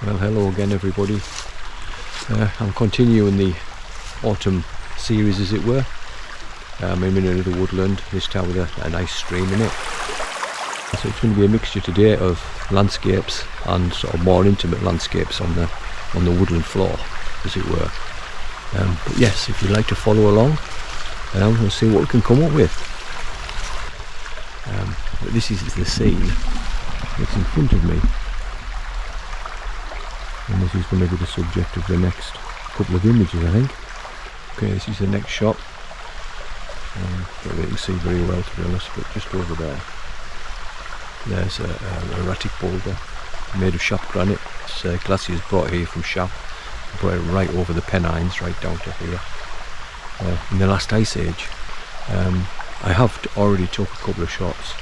Well, hello again everybody. I'm continuing the autumn series, as it were. I'm in another woodland, this time with a nice stream in it. So it's going to be a mixture today of landscapes and sort of more intimate landscapes on the woodland floor, as it were. But yes, if you'd like to follow along, we'll see what we can come up with. But this is the scene that's in front of me. And this is going to be the subject of the next couple of images, I think. Okay, this is the next shot. Don't really see very well, to be honest, but just over there. There's a erratic boulder made of Shap granite. It's glaciers brought here from Shap, brought it right over the Pennines, right down to here. In the last ice age. I have already took a couple of shots,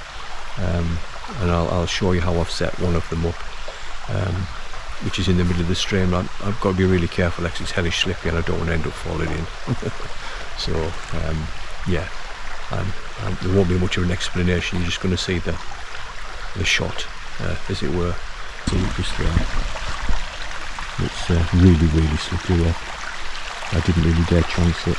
and I'll show you how I've set one of them up. Which is in the middle of the stream. I've got to be really careful because it's hellish slippy and I don't want to end up falling in. So yeah, and there won't be much of an explanation. You're just going to see the shot, as it were. See it just there. It's really slippery there. I didn't really dare chance it.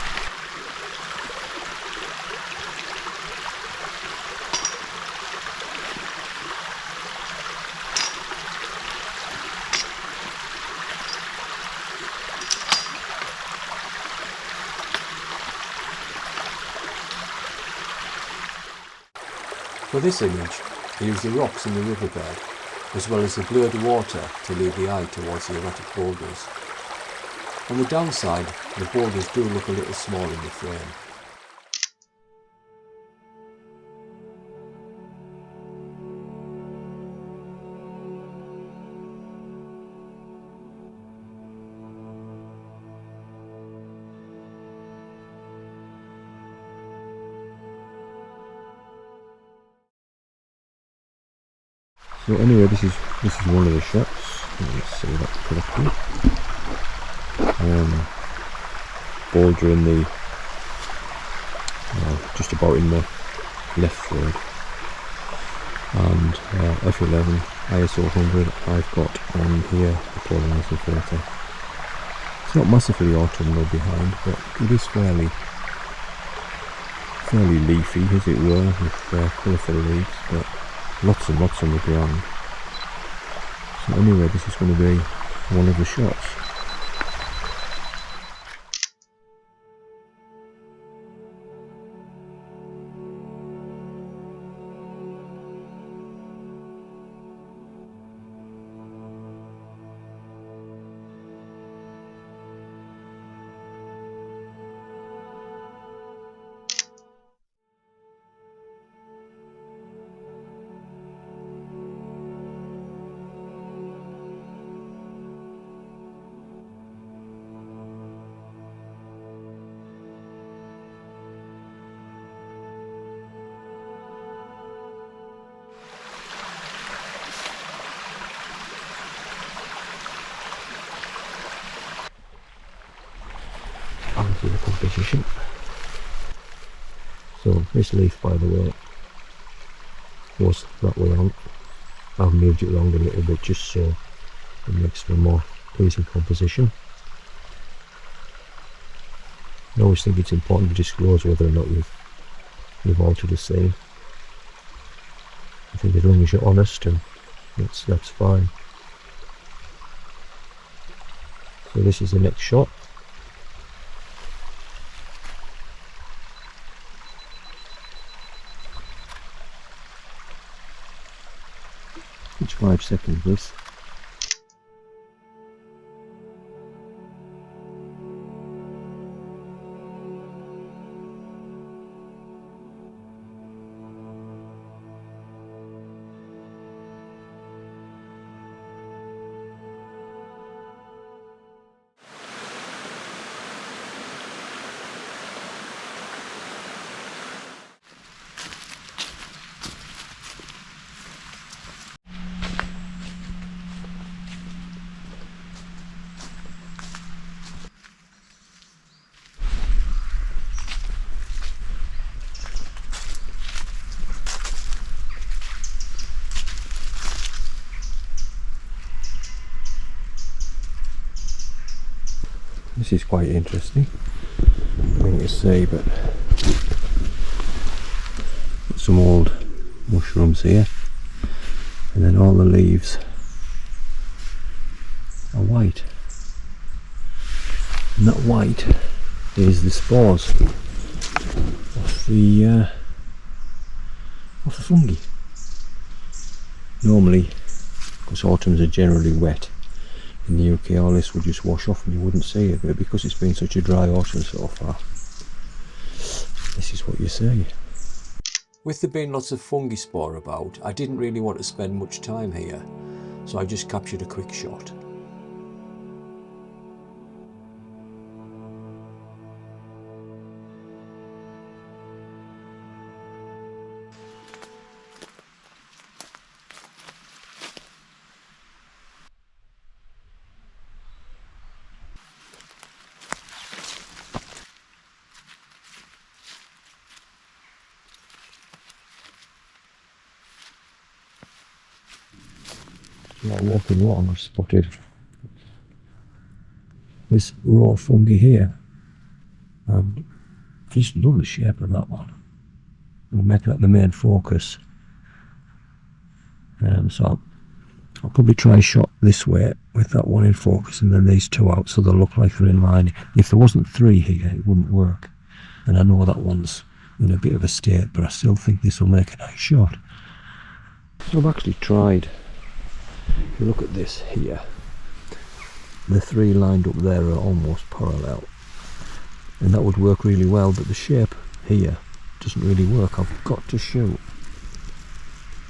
For this image, I use the rocks in the riverbed, as well as the blurred water to lead the eye towards the erratic boulders. On the downside, the boulders do look a little small in the frame. So anyway, this is one of the shots. Let's see that correctly. Boulder in the just about in the left third, and F11 ISO 100 I've got on here, the polarizer filter. It's not massively autumnal behind, but it is fairly leafy, as it were, with colourful leaves, but lots and lots on the ground. So anyway, this is going to be one of the shots. Onto the composition. So this leaf, by the way, was that way on. I've moved it around a little bit just so it makes for a more pleasing composition. I always think it's important to disclose whether or not you've altered a scene. I think as long as you're honest, and that's fine. So this is the next shot. Each 5 seconds this. This is quite interesting thing to see, but some old mushrooms here, and then all the leaves are white, and that white is the spores of the fungi. Normally, because autumns are generally wet in the UK, all this would just wash off and you wouldn't see it, but because it's been such a dry autumn so far, this is what you see. With there being lots of fungi spore about, I didn't really want to spend much time here, so I just captured a quick shot. While walking along, I've spotted this raw fungi here, and I just love the shape of that one. We'll make that the main focus. So I'll probably try a shot this way with that one in focus and then these two out so they'll look like they're in line. If there wasn't three here, it wouldn't work. And I know that one's in a bit of a state, but I still think this will make a nice shot. So I've actually tried. If you look at this here, the three lined up there are almost parallel, and that would work really well, but the shape here doesn't really work. I've got to shoot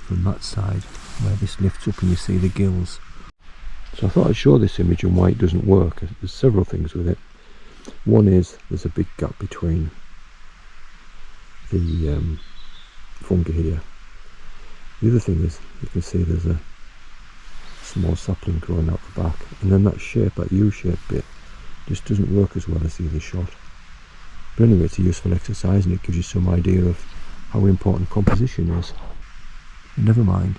from that side where this lifts up and you see the gills. So I thought I'd show this image and why it doesn't work. There's several things with it. One is there's a big gap between the fungi here. The other thing is you can see there's a small sapling growing out the back, and then that shape, that U-shaped bit, just doesn't work as well as the other shot. But anyway, it's a useful exercise and it gives you some idea of how important composition is. And never mind,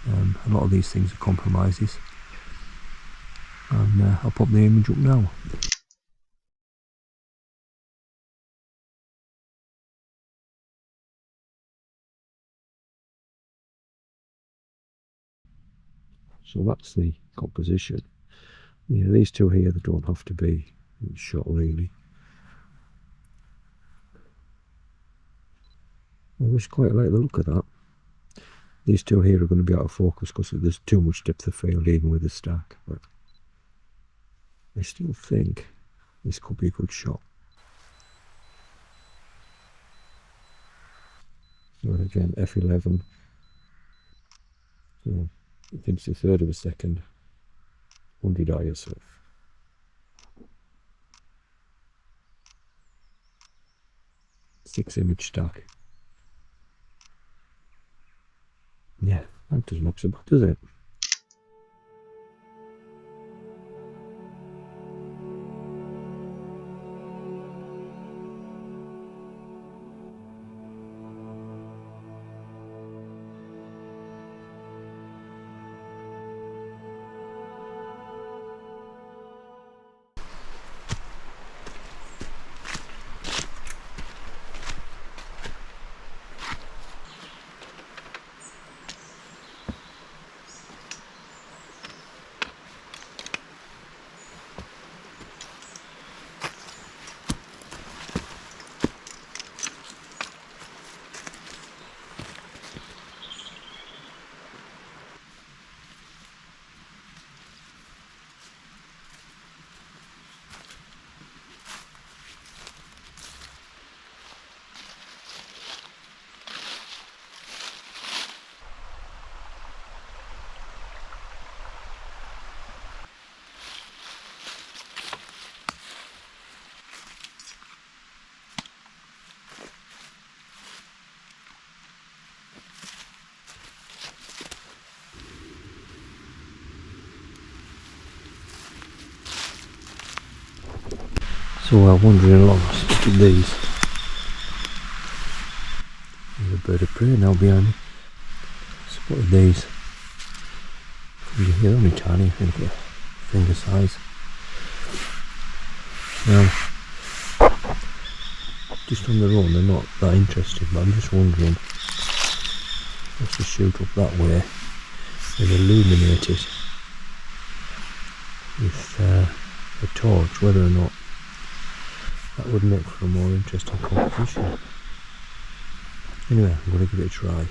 a lot of these things are compromises, and I'll pop the image up now. So that's the composition. Yeah, these two here, they don't have to be shot really. I just quite like the look of that. These two here are going to be out of focus because there's too much depth of field even with the stack, but I still think this could be a good shot. So again, F11. So I think it's a third of a second, 100 ISO. Six image stack. Yeah, that doesn't look so bad, does it? So while wandering along, I spotted these. There's a bird of prey now behind me. Spotted these. They're only tiny, I think they're finger size. Now, just on their own they're not that interesting, but I'm just wondering, let's just shoot up that way and illuminate it with a torch, whether or not that would make for a more interesting composition. Anyway, I'm going to give it a try.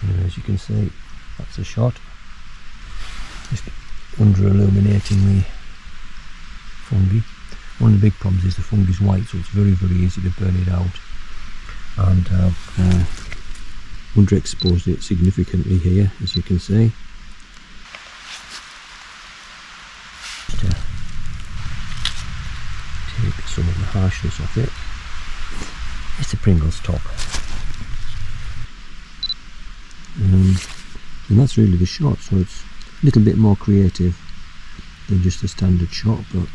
Anyway, as you can see, that's a shot. Just under illuminating the fungi. One of the big problems is the fungus is white, so it's very easy to burn it out. And I've underexposed it significantly here, as you can see. Just take some of the harshness off it. It's a Pringles top. And that's really the shot, so it's a little bit more creative than just a standard shot, but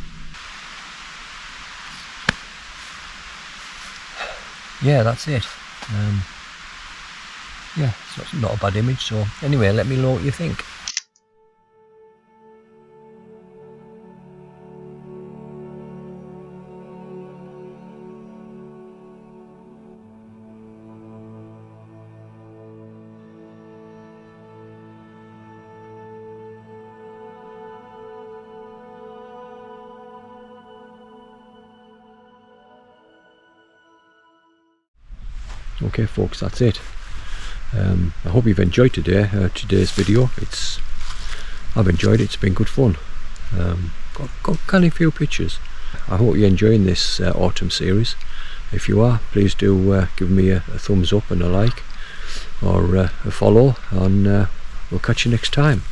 yeah, that's it. Yeah, so it's not a bad image. So anyway, let me know what you think. Okay folks, that's it. I hope you've enjoyed today's video. I've enjoyed it, it's been good fun. Got kind of few pictures. I hope you're enjoying this autumn series. If you are, please do give me a thumbs up and a like, or a follow, and we'll catch you next time.